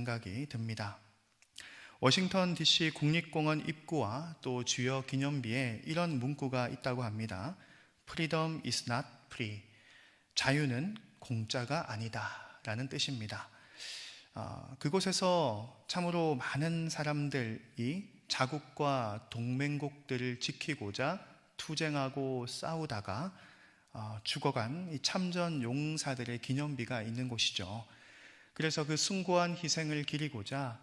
생각이 듭니다. 워싱턴 DC 국립공원 입구와 또 주요 기념비에 이런 문구가 있다고 합니다. Freedom is not free. 자유는 공짜가 아니다 라는 뜻입니다. 그곳에서 참으로 많은 사람들이 자국과 동맹국들을 지키고자 투쟁하고 싸우다가 죽어간 이 참전 용사들의 기념비가 있는 곳이죠. 그래서 그 숭고한 희생을 기리고자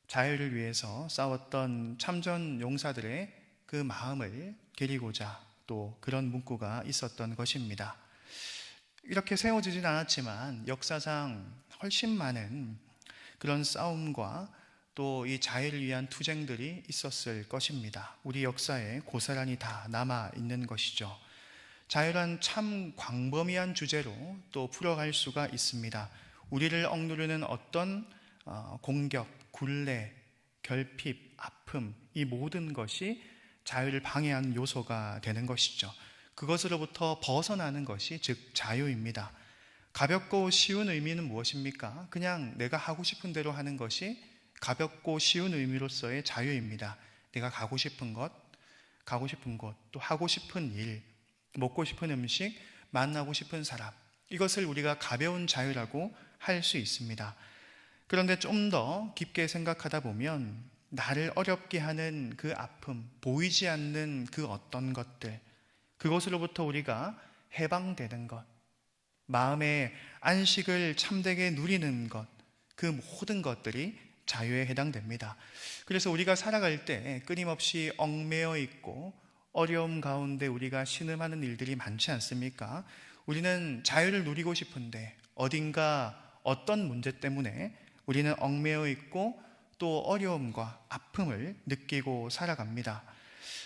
자유를 위해서 싸웠던 참전 용사들의 그 마음을 기리고자 또 그런 문구가 있었던 것입니다. 이렇게 세워지진 않았지만 역사상 훨씬 많은 그런 싸움과 또 이 자유를 위한 투쟁들이 있었을 것입니다. 우리 역사에 고스란히 다 남아 있는 것이죠. 자유란 참 광범위한 주제로 또 풀어갈 수가 있습니다. 우리를 억누르는 어떤 공격, 굴레, 결핍, 아픔, 이 모든 것이 자유를 방해하는 요소가 되는 것이죠. 그것으로부터 벗어나는 것이 즉 자유입니다. 가볍고 쉬운 의미는 무엇입니까? 그냥 내가 하고 싶은 대로 하는 것이 가볍고 쉬운 의미로서의 자유입니다. 내가 가고 싶은 것, 가고 싶은 곳, 또 하고 싶은 일, 먹고 싶은 음식, 만나고 싶은 사람, 이것을 우리가 가벼운 자유라고 할 수 있습니다. 그런데 좀 더 깊게 생각하다 보면 나를 어렵게 하는 그 아픔, 보이지 않는 그 어떤 것들, 그것으로부터 우리가 해방되는 것, 마음의 안식을 참되게 누리는 것, 그 모든 것들이 자유에 해당됩니다. 그래서 우리가 살아갈 때 끊임없이 얽매여 있고 어려움 가운데 우리가 신음하는 일들이 많지 않습니까? 우리는 자유를 누리고 싶은데 어딘가 어떤 문제 때문에 우리는 얽매여 있고 또 어려움과 아픔을 느끼고 살아갑니다.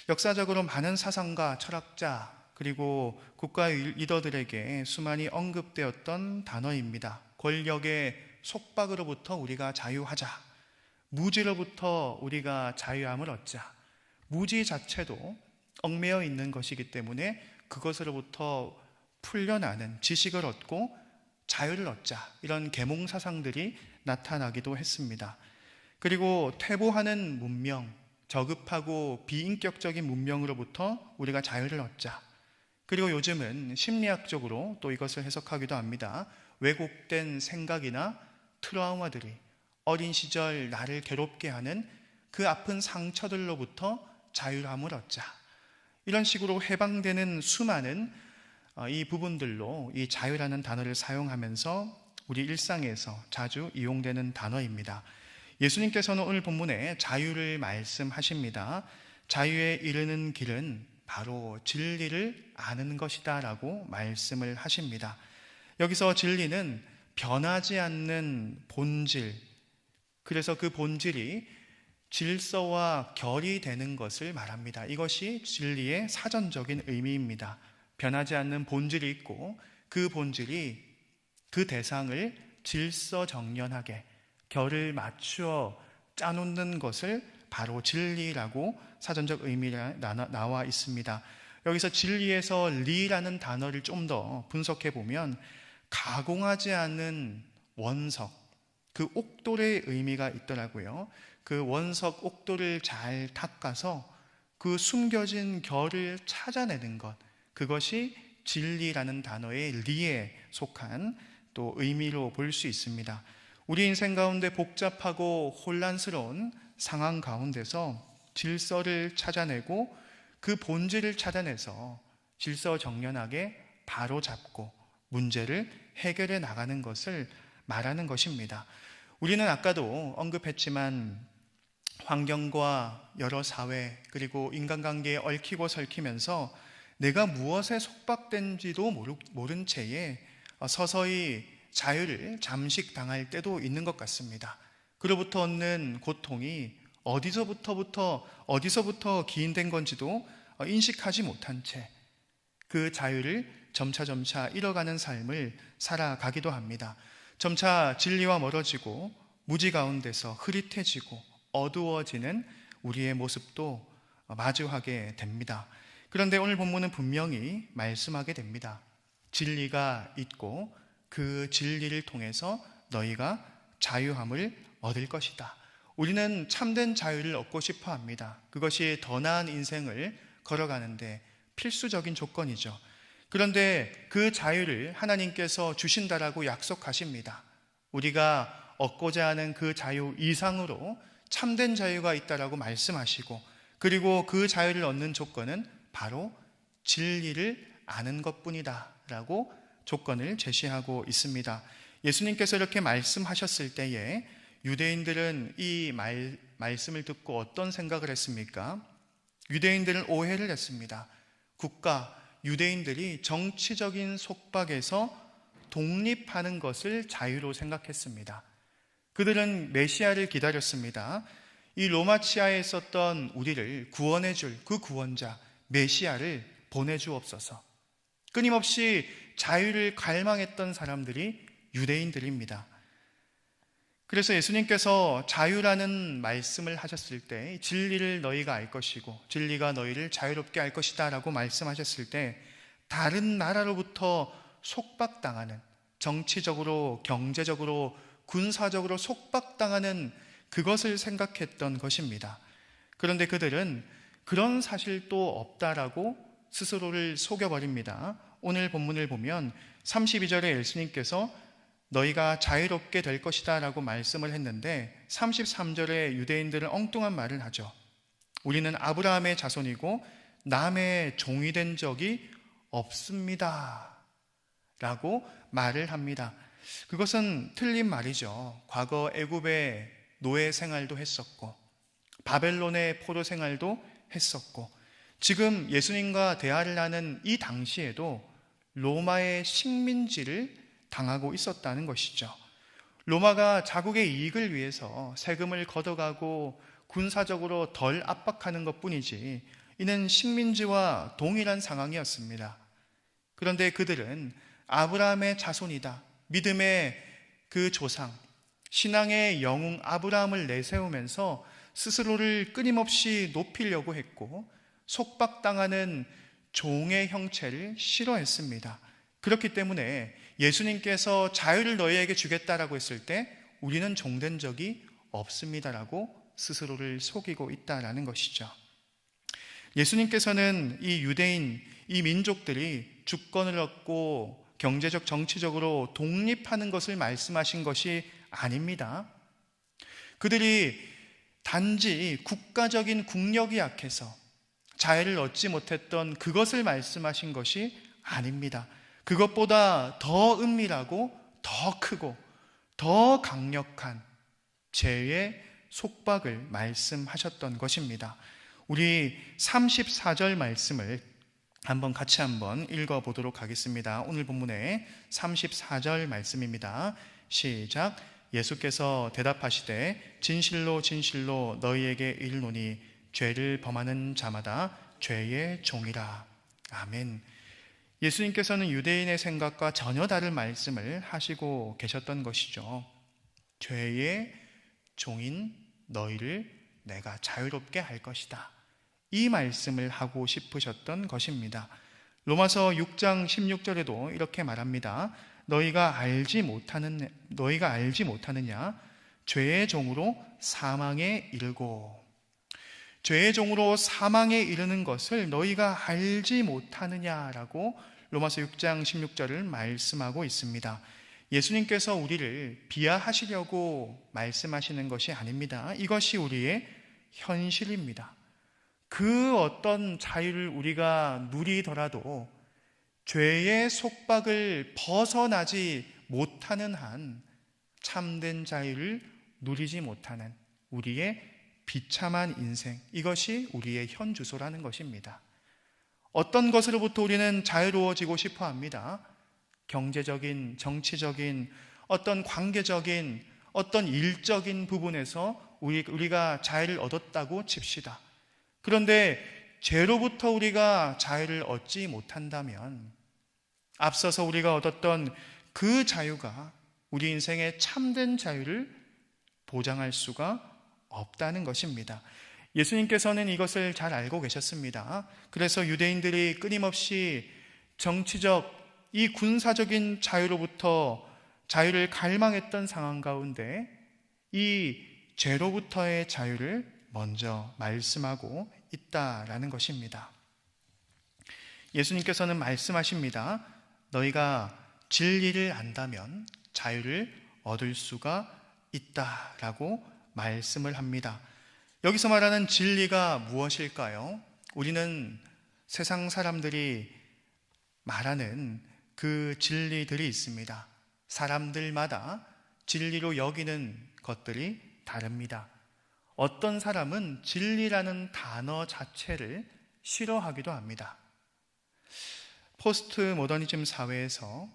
역사적으로 많은 사상가, 철학자, 그리고 국가 리더들에게 수많이 언급되었던 단어입니다. 권력의 속박으로부터 우리가 자유하자, 무지로부터 우리가 자유함을 얻자. 무지 자체도 얽매여 있는 것이기 때문에 그것으로부터 풀려나는 지식을 얻고 자유를 얻자, 이런 계몽 사상들이 나타나기도 했습니다. 그리고 퇴보하는 문명, 저급하고 비인격적인 문명으로부터 우리가 자유를 얻자. 그리고 요즘은 심리학적으로 또 이것을 해석하기도 합니다. 왜곡된 생각이나 트라우마들이 어린 시절 나를 괴롭게 하는 그 아픈 상처들로부터 자유함을 얻자. 이런 식으로 해방되는 수많은 이 부분들로 이 자유라는 단어를 사용하면서 우리 일상에서 자주 이용되는 단어입니다. 예수님께서는 오늘 본문에 자유를 말씀하십니다. 자유에 이르는 길은 바로 진리를 아는 것이다 라고 말씀을 하십니다. 여기서 진리는 변하지 않는 본질, 그래서 그 본질이 질서와 결이 되는 것을 말합니다. 이것이 진리의 사전적인 의미입니다. 변하지 않는 본질이 있고 그 본질이 그 대상을 질서정연하게 결을 맞추어 짜놓는 것을 바로 진리라고 사전적 의미가 나와 있습니다. 여기서 진리에서 리라는 단어를 좀 더 분석해 보면 가공하지 않은 원석, 그 옥돌의 의미가 있더라고요. 그 원석 옥돌을 잘 닦아서 그 숨겨진 결을 찾아내는 것, 그것이 진리라는 단어의 리에 속한 또 의미로 볼 수 있습니다. 우리 인생 가운데 복잡하고 혼란스러운 상황 가운데서 질서를 찾아내고 그 본질을 찾아내서 질서정연하게 바로잡고 문제를 해결해 나가는 것을 말하는 것입니다. 우리는 아까도 언급했지만 환경과 여러 사회 그리고 인간관계에 얽히고 설키면서 내가 무엇에 속박된지도 모른 채에 서서히 자유를 잠식당할 때도 있는 것 같습니다. 그로부터 얻는 고통이 어디서부터 기인된 건지도 인식하지 못한 채 그 자유를 점차 잃어가는 삶을 살아가기도 합니다. 점차 진리와 멀어지고 무지 가운데서 흐릿해지고 어두워지는 우리의 모습도 마주하게 됩니다. 그런데 오늘 본문은 분명히 말씀하게 됩니다. 진리가 있고 그 진리를 통해서 너희가 자유함을 얻을 것이다. 우리는 참된 자유를 얻고 싶어 합니다. 그것이 더 나은 인생을 걸어가는데 필수적인 조건이죠. 그런데 그 자유를 하나님께서 주신다라고 약속하십니다. 우리가 얻고자 하는 그 자유 이상으로 참된 자유가 있다라고 말씀하시고, 그리고 그 자유를 얻는 조건은 바로 진리를 아는 것뿐이다 라고 조건을 제시하고 있습니다. 예수님께서 이렇게 말씀하셨을 때에 유대인들은 이 말씀을 듣고 어떤 생각을 했습니까? 유대인들은 오해를 했습니다. 유대인들이 정치적인 속박에서 독립하는 것을 자유로 생각했습니다. 그들은 메시아를 기다렸습니다. 이 로마 치하에 있었던 우리를 구원해 줄 그 구원자 메시아를 보내주옵소서. 끊임없이 자유를 갈망했던 사람들이 유대인들입니다. 그래서 예수님께서 자유라는 말씀을 하셨을 때 진리를 너희가 알 것이고 진리가 너희를 자유롭게 할 것이다 라고 말씀하셨을 때 다른 나라로부터 속박당하는, 정치적으로, 경제적으로, 군사적으로 속박당하는 그것을 생각했던 것입니다. 그런데 그들은 그런 사실도 없다라고 스스로를 속여버립니다. 오늘 본문을 보면 32절에 예수님께서 너희가 자유롭게 될 것이다 라고 말씀을 했는데 33절에 유대인들은 엉뚱한 말을 하죠. 우리는 아브라함의 자손이고 남의 종이 된 적이 없습니다 라고 말을 합니다. 그것은 틀린 말이죠. 과거 애굽의 노예 생활도 했었고 바벨론의 포로 생활도 했었고 지금 예수님과 대화를 하는 이 당시에도 로마의 식민지를 당하고 있었다는 것이죠. 로마가 자국의 이익을 위해서 세금을 걷어가고 군사적으로 덜 압박하는 것뿐이지 이는 식민지와 동일한 상황이었습니다. 그런데 그들은 아브라함의 자손이다, 믿음의 그 조상, 신앙의 영웅 아브라함을 내세우면서 스스로를 끊임없이 높이려고 했고 속박당하는 종의 형체를 싫어했습니다. 그렇기 때문에 예수님께서 자유를 너희에게 주겠다라고 했을 때 우리는 종된 적이 없습니다라고 스스로를 속이고 있다라는 것이죠. 예수님께서는 이 유대인, 이 민족들이 주권을 얻고 경제적, 정치적으로 독립하는 것을 말씀하신 것이 아닙니다. 그들이 단지 국가적인 국력이 약해서 자유를 얻지 못했던 그것을 말씀하신 것이 아닙니다. 그것보다 더 은밀하고 더 크고 더 강력한 죄의 속박을 말씀하셨던 것입니다. 우리 34절 말씀을 같이 한번 읽어보도록 하겠습니다. 오늘 본문의 34절 말씀입니다. 시작. 예수께서 대답하시되 진실로 진실로 너희에게 이르노니 죄를 범하는 자마다 죄의 종이라. 아멘. 예수님께서는 유대인의 생각과 전혀 다른 말씀을 하시고 계셨던 것이죠. 죄의 종인 너희를 내가 자유롭게 할 것이다, 이 말씀을 하고 싶으셨던 것입니다. 로마서 6장 16절에도 이렇게 말합니다. 너희가 알지 못하느냐? 죄의 종으로 사망에 이르고. 죄의 종으로 사망에 이르는 것을 너희가 알지 못하느냐라고 로마서 6장 16절을 말씀하고 있습니다. 예수님께서 우리를 비하하시려고 말씀하시는 것이 아닙니다. 이것이 우리의 현실입니다. 그 어떤 자유를 우리가 누리더라도 죄의 속박을 벗어나지 못하는 한 참된 자유를 누리지 못하는 우리의 비참한 인생, 이것이 우리의 현주소라는 것입니다. 어떤 것으로부터 우리는 자유로워지고 싶어 합니다. 경제적인, 정치적인, 어떤 관계적인, 어떤 일적인 부분에서 우리가 자유를 얻었다고 칩시다. 그런데 죄로부터 우리가 자유를 얻지 못한다면 앞서서 우리가 얻었던 그 자유가 우리 인생의 참된 자유를 보장할 수가 없다는 것입니다. 예수님께서는 이것을 잘 알고 계셨습니다. 그래서 유대인들이 끊임없이 정치적, 이 군사적인 자유로부터 자유를 갈망했던 상황 가운데 이 죄로부터의 자유를 먼저 말씀하고 있다라는 것입니다. 예수님께서는 말씀하십니다. 너희가 진리를 안다면 자유를 얻을 수가 있다라고 말씀을 합니다. 여기서 말하는 진리가 무엇일까요? 우리는 세상 사람들이 말하는 그 진리들이 있습니다. 사람들마다 진리로 여기는 것들이 다릅니다. 어떤 사람은 진리라는 단어 자체를 싫어하기도 합니다. 포스트 모더니즘 사회에서,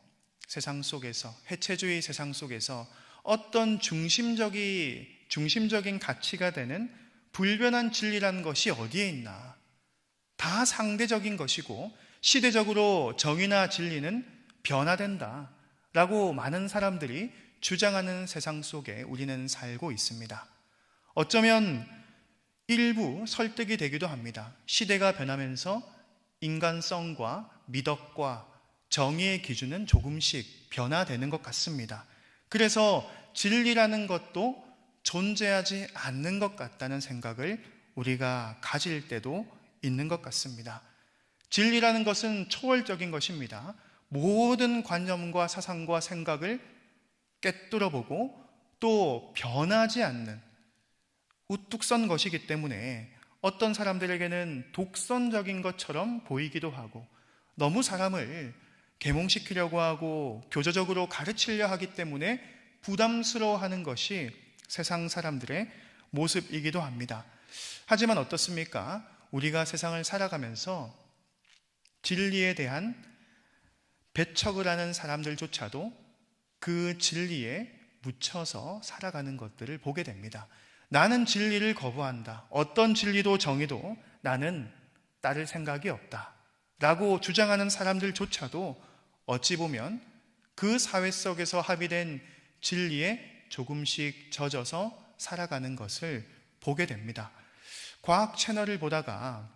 세상 속에서, 해체주의 세상 속에서 어떤 중심적인 가치가 되는 불변한 진리라는 것이 어디에 있나? 다 상대적인 것이고 시대적으로 정의나 진리는 변화된다 라고 많은 사람들이 주장하는 세상 속에 우리는 살고 있습니다. 어쩌면 일부 설득이 되기도 합니다. 시대가 변하면서 인간성과 미덕과 정의의 기준은 조금씩 변화되는 것 같습니다. 그래서 진리라는 것도 존재하지 않는 것 같다는 생각을 우리가 가질 때도 있는 것 같습니다. 진리라는 것은 초월적인 것입니다. 모든 관념과 사상과 생각을 꿰뚫어보고 또 변하지 않는 우뚝 선 것이기 때문에 어떤 사람들에게는 독선적인 것처럼 보이기도 하고 너무 사람을 계몽시키려고 하고 교조적으로 가르치려 하기 때문에 부담스러워하는 것이 세상 사람들의 모습이기도 합니다. 하지만 어떻습니까? 우리가 세상을 살아가면서 진리에 대한 배척을 하는 사람들조차도 그 진리에 묻혀서 살아가는 것들을 보게 됩니다. 나는 진리를 거부한다. 어떤 진리도 정의도 나는 따를 생각이 없다 라고 주장하는 사람들조차도 어찌 보면 그 사회 속에서 합의된 진리에 조금씩 젖어서 살아가는 것을 보게 됩니다. 과학 채널을 보다가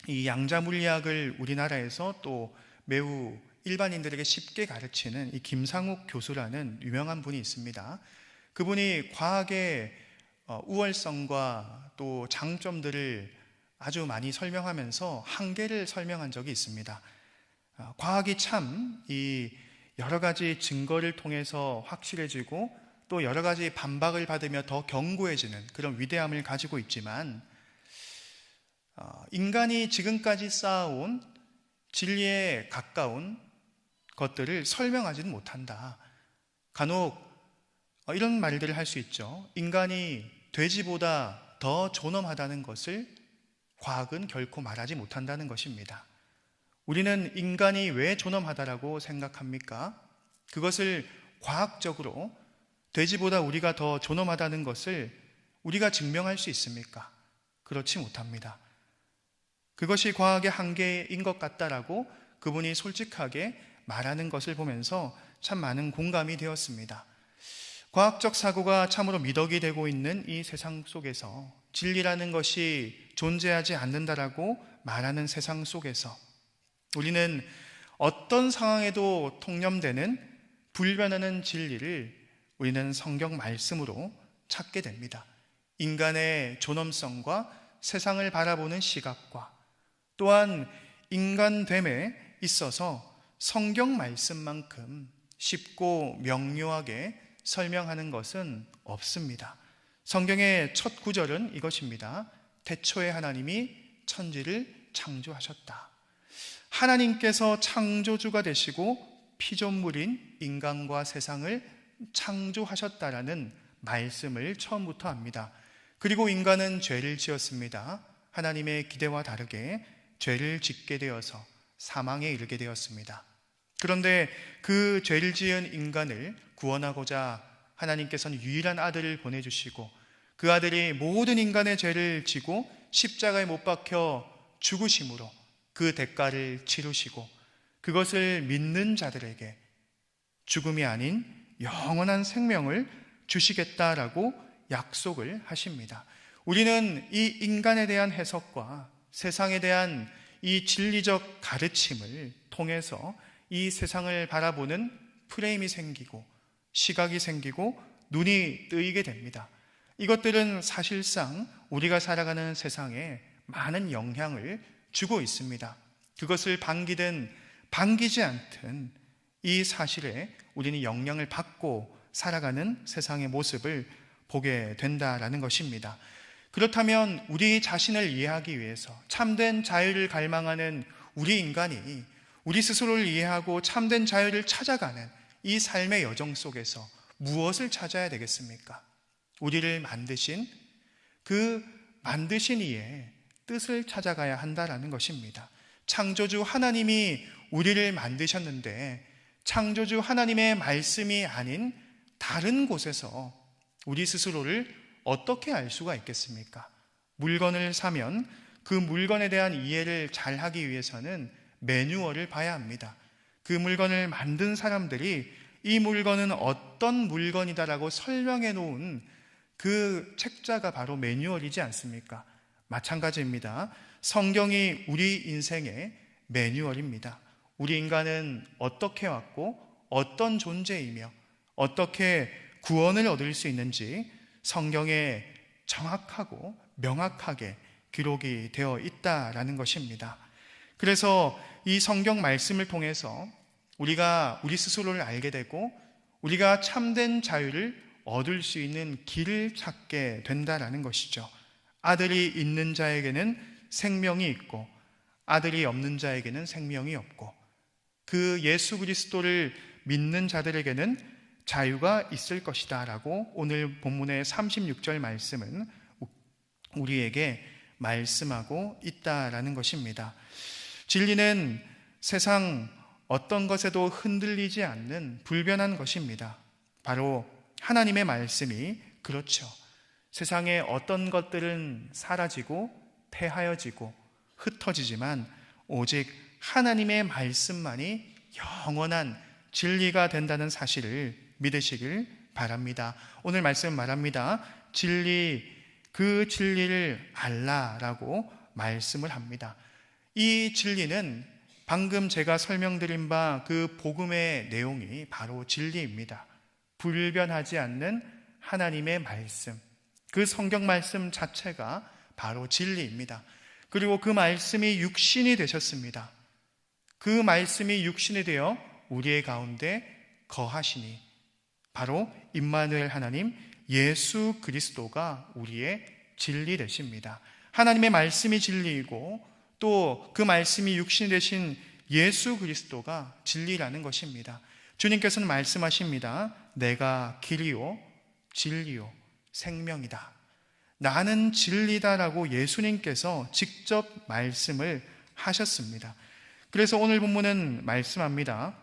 이 양자물리학을 우리나라에서 또 매우 일반인들에게 쉽게 가르치는 이 김상욱 교수라는 유명한 분이 있습니다. 그분이 과학의 우월성과 또 장점들을 아주 많이 설명하면서 한계를 설명한 적이 있습니다. 과학이 참 이 여러 가지 증거를 통해서 확실해지고 또 여러 가지 반박을 받으며 더 견고해지는 그런 위대함을 가지고 있지만 인간이 지금까지 쌓아온 진리에 가까운 것들을 설명하지는 못한다. 간혹 이런 말들을 할 수 있죠. 인간이 돼지보다 더 존엄하다는 것을 과학은 결코 말하지 못한다는 것입니다. 우리는 인간이 왜 존엄하다라고 생각합니까? 그것을 과학적으로 돼지보다 우리가 더 존엄하다는 것을 우리가 증명할 수 있습니까? 그렇지 못합니다. 그것이 과학의 한계인 것 같다라고 그분이 솔직하게 말하는 것을 보면서 참 많은 공감이 되었습니다. 과학적 사고가 참으로 미덕이 되고 있는 이 세상 속에서 진리라는 것이 존재하지 않는다라고 말하는 세상 속에서 우리는 어떤 상황에도 통념되는 불변하는 진리를 우리는 성경 말씀으로 찾게 됩니다. 인간의 존엄성과 세상을 바라보는 시각과 또한 인간됨에 있어서 성경 말씀만큼 쉽고 명료하게 설명하는 것은 없습니다. 성경의 첫 구절은 이것입니다. 태초에 하나님이 천지를 창조하셨다. 하나님께서 창조주가 되시고 피조물인 인간과 세상을 창조하셨다라는 말씀을 처음부터 합니다. 그리고 인간은 죄를 지었습니다. 하나님의 기대와 다르게 죄를 짓게 되어서 사망에 이르게 되었습니다. 그런데 그 죄를 지은 인간을 구원하고자 하나님께서는 유일한 아들을 보내주시고 그 아들이 모든 인간의 죄를 지고 십자가에 못 박혀 죽으심으로 그 대가를 치르시고 그것을 믿는 자들에게 죽음이 아닌 영원한 생명을 주시겠다라고 약속을 하십니다. 우리는 이 인간에 대한 해석과 세상에 대한 이 진리적 가르침을 통해서 이 세상을 바라보는 프레임이 생기고 시각이 생기고 눈이 뜨이게 됩니다. 이것들은 사실상 우리가 살아가는 세상에 많은 영향을 주고 있습니다. 그것을 반기든 반기지 않든 이 사실에 우리는 영향을 받고 살아가는 세상의 모습을 보게 된다라는 것입니다. 그렇다면 우리 자신을 이해하기 위해서 참된 자유를 갈망하는 우리 인간이 우리 스스로를 이해하고 참된 자유를 찾아가는 이 삶의 여정 속에서 무엇을 찾아야 되겠습니까? 우리를 만드신 그 만드신 이의 뜻을 찾아가야 한다라는 것입니다. 창조주 하나님이 우리를 만드셨는데 창조주 하나님의 말씀이 아닌 다른 곳에서 우리 스스로를 어떻게 알 수가 있겠습니까? 물건을 사면 그 물건에 대한 이해를 잘 하기 위해서는 매뉴얼을 봐야 합니다. 그 물건을 만든 사람들이 이 물건은 어떤 물건이다라고 설명해 놓은 그 책자가 바로 매뉴얼이지 않습니까? 마찬가지입니다. 성경이 우리 인생의 매뉴얼입니다. 우리 인간은 어떻게 왔고 어떤 존재이며 어떻게 구원을 얻을 수 있는지 성경에 정확하고 명확하게 기록이 되어 있다라는 것입니다. 그래서 이 성경 말씀을 통해서 우리가 우리 스스로를 알게 되고 우리가 참된 자유를 얻을 수 있는 길을 찾게 된다라는 것이죠. 아들이 있는 자에게는 생명이 있고 아들이 없는 자에게는 생명이 없고 그 예수 그리스도를 믿는 자들에게는 자유가 있을 것이다 라고 오늘 본문의 36절 말씀은 우리에게 말씀하고 있다라는 것입니다. 진리는 세상 어떤 것에도 흔들리지 않는 불변한 것입니다. 바로 하나님의 말씀이 그렇죠. 세상의 어떤 것들은 사라지고 폐하여지고 흩어지지만 오직 하나님의 말씀만이 영원한 진리가 된다는 사실을 믿으시길 바랍니다. 오늘 말씀 말합니다. 그 진리를 알라라고 말씀을 합니다. 이 진리는 방금 제가 설명드린 바 그 복음의 내용이 바로 진리입니다. 불변하지 않는 하나님의 말씀, 그 성경 말씀 자체가 바로 진리입니다. 그리고 그 말씀이 육신이 되셨습니다. 그 말씀이 육신이 되어 우리의 가운데 거하시니 바로 임마누엘 하나님 예수 그리스도가 우리의 진리 되십니다. 하나님의 말씀이 진리이고 또 그 말씀이 육신이 되신 예수 그리스도가 진리라는 것입니다. 주님께서는 말씀하십니다. 내가 길이요 진리요 생명이다. 나는 진리다라고 예수님께서 직접 말씀을 하셨습니다. 그래서 오늘 본문은 말씀합니다.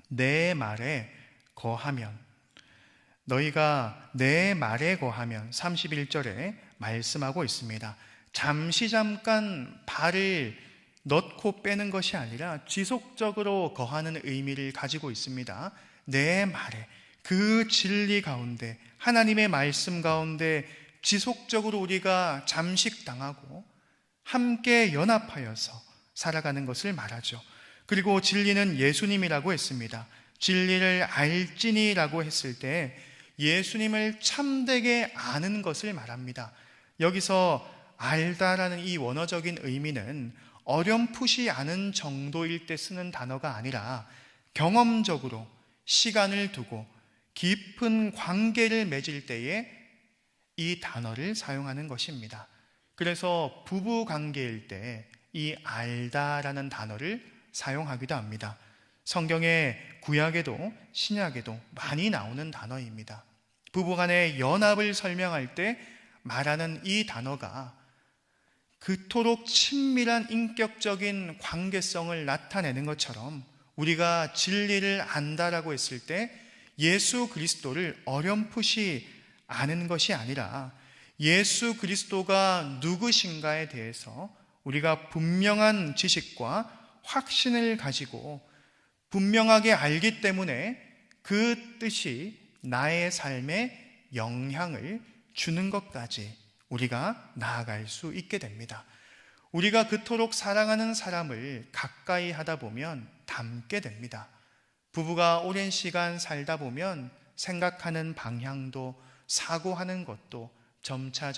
내 말에 거하면, 너희가 내 말에 거하면 31절에 말씀하고 있습니다. 잠깐 발을 넣고 빼는 것이 아니라 지속적으로 거하는 의미를 가지고 있습니다. 내 말에, 그 진리 가운데, 하나님의 말씀 가운데 지속적으로 우리가 잠식당하고 함께 연합하여서 살아가는 것을 말하죠. 그리고 진리는 예수님이라고 했습니다. 진리를 알지니라고 했을 때 예수님을 참되게 아는 것을 말합니다. 여기서 알다라는 이 원어적인 의미는 어렴풋이 아는 정도일 때 쓰는 단어가 아니라 경험적으로 시간을 두고 깊은 관계를 맺을 때에 이 단어를 사용하는 것입니다. 그래서 부부 관계일 때 이 알다라는 단어를 사용하기도 합니다. 성경의 구약에도 신약에도 많이 나오는 단어입니다. 부부간의 연합을 설명할 때 말하는 이 단어가 그토록 친밀한 인격적인 관계성을 나타내는 것처럼 우리가 진리를 안다라고 했을 때 예수 그리스도를 어렴풋이 아는 것이 아니라 예수 그리스도가 누구신가에 대해서 우리가 분명한 지식과 확신을 가지고 분명하게 알기 때문에 그 뜻이 나의 삶에 영향을 주는 것까지 우리가 나아갈 수 있게 됩니다. 우리가 그토록 사랑하는 사람을 가까이 하다 보면 닮게 됩니다. 부부가 오랜 시간 살다 보면 생각하는 방향도 사고하는 것도 점차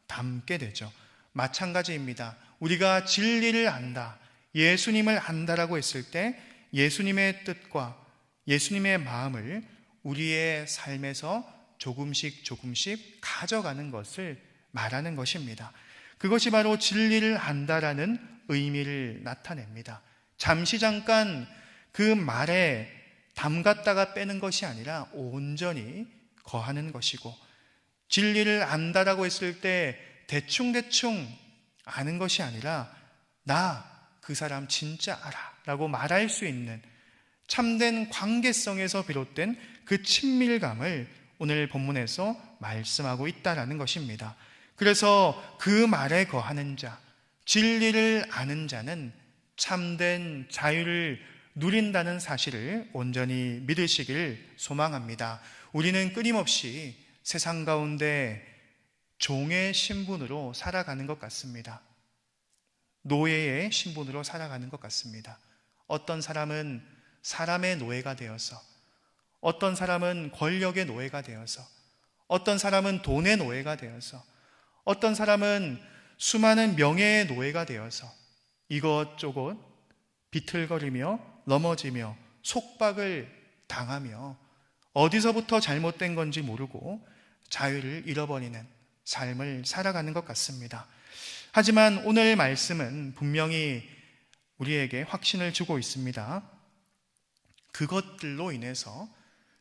닮게 되죠. 마찬가지입니다. 우리가 진리를 안다, 예수님을 안다라고 했을 때 예수님의 뜻과 예수님의 마음을 우리의 삶에서 조금씩 가져가는 것을 말하는 것입니다. 그것이 바로 진리를 안다라는 의미를 나타냅니다. 잠깐 그 말에 담갔다가 빼는 것이 아니라 온전히 거하는 것이고, 진리를 안다라고 했을 때 대충 아는 것이 아니라 나 그 사람 진짜 알아 라고 말할 수 있는 참된 관계성에서 비롯된 그 친밀감을 오늘 본문에서 말씀하고 있다라는 것입니다. 그래서 그 말에 거하는 자, 진리를 아는 자는 참된 자유를 누린다는 사실을 온전히 믿으시길 소망합니다. 우리는 끊임없이 세상 가운데 종의 신분으로 살아가는 것 같습니다. 노예의 신분으로 살아가는 것 같습니다. 어떤 사람은 사람의 노예가 되어서, 어떤 사람은 권력의 노예가 되어서, 어떤 사람은 돈의 노예가 되어서, 어떤 사람은 수많은 명예의 노예가 되어서 이것저것 비틀거리며 넘어지며 속박을 당하며 어디서부터 잘못된 건지 모르고 자유를 잃어버리는 삶을 살아가는 것 같습니다. 하지만 오늘 말씀은 분명히 우리에게 확신을 주고 있습니다. 그것들로 인해서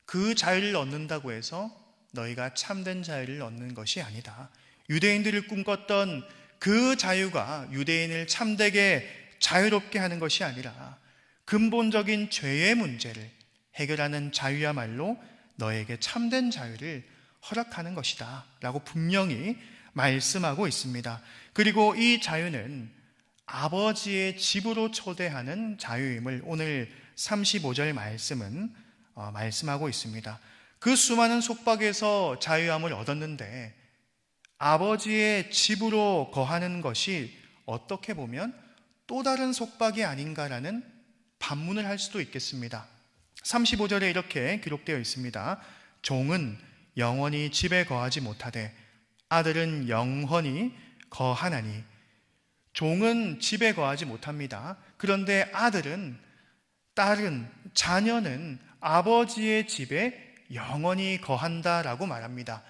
그 자유를 얻는다고 해서 너희가 참된 자유를 얻는 것이 아니다. 유대인들을 꿈꿨던 그 자유가 유대인을 참되게 자유롭게 하는 것이 아니라 근본적인 죄의 문제를 해결하는 자유야말로 너에게 참된 자유를 허락하는 것이다 라고 분명히 말씀하고 있습니다. 그리고 이 자유는 아버지의 집으로 초대하는 자유임을 오늘 35절 말씀은 말씀하고 있습니다. 그 수많은 속박에서 자유함을 얻었는데 아버지의 집으로 거하는 것이 어떻게 보면 또 다른 속박이 아닌가라는 반문을 할 수도 있겠습니다. 35절에 이렇게 기록되어 있습니다. 종은 영원히 집에 거하지 못하되 아들은 영원히 거하나니. 종은 집에 거하지 못합니다. 그런데 아들은, 딸은, 자녀는 아버지의 집에 영원히 거한다라고 말합니다.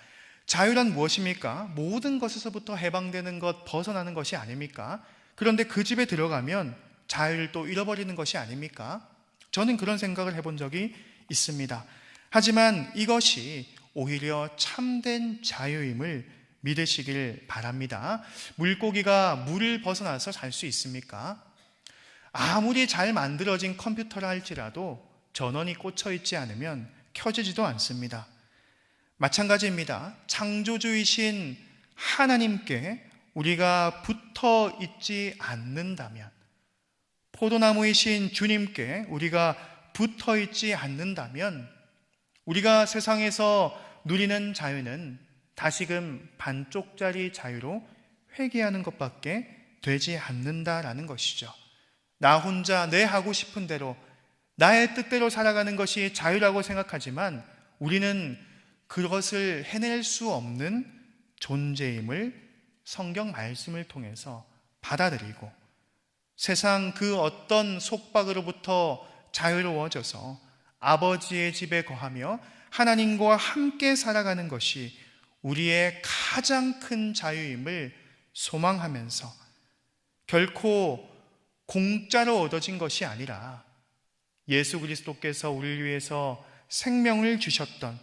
자유란 무엇입니까? 모든 것에서부터 해방되는 것, 벗어나는 것이 아닙니까? 그런데 그 집에 들어가면 자유를 또 잃어버리는 것이 아닙니까? 저는 그런 생각을 해본 적이 있습니다. 하지만 이것이 오히려 참된 자유임을 믿으시길 바랍니다. 물고기가 물을 벗어나서 살 수 있습니까? 아무리 잘 만들어진 컴퓨터라 할지라도 전원이 꽂혀 있지 않으면 켜지지도 않습니다. 마찬가지입니다. 창조주이신 하나님께 우리가 붙어 있지 않는다면, 포도나무이신 주님께 우리가 붙어 있지 않는다면 우리가 세상에서 누리는 자유는 다시금 반쪽짜리 자유로 회귀하는 것밖에 되지 않는다라는 것이죠. 나 혼자 내 하고 싶은 대로 나의 뜻대로 살아가는 것이 자유라고 생각하지만 우리는 그것을 해낼 수 없는 존재임을 성경 말씀을 통해서 받아들이고 세상 그 어떤 속박으로부터 자유로워져서 아버지의 집에 거하며 하나님과 함께 살아가는 것이 우리의 가장 큰 자유임을 소망하면서 결코 공짜로 얻어진 것이 아니라 예수 그리스도께서 우리를 위해서 생명을 주셨던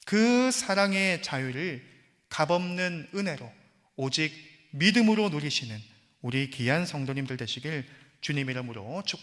그 사랑의 자유를 값없는 은혜로 오직 믿음으로 누리시는 우리 귀한 성도님들 되시길 주님 이름으로 축복합니다.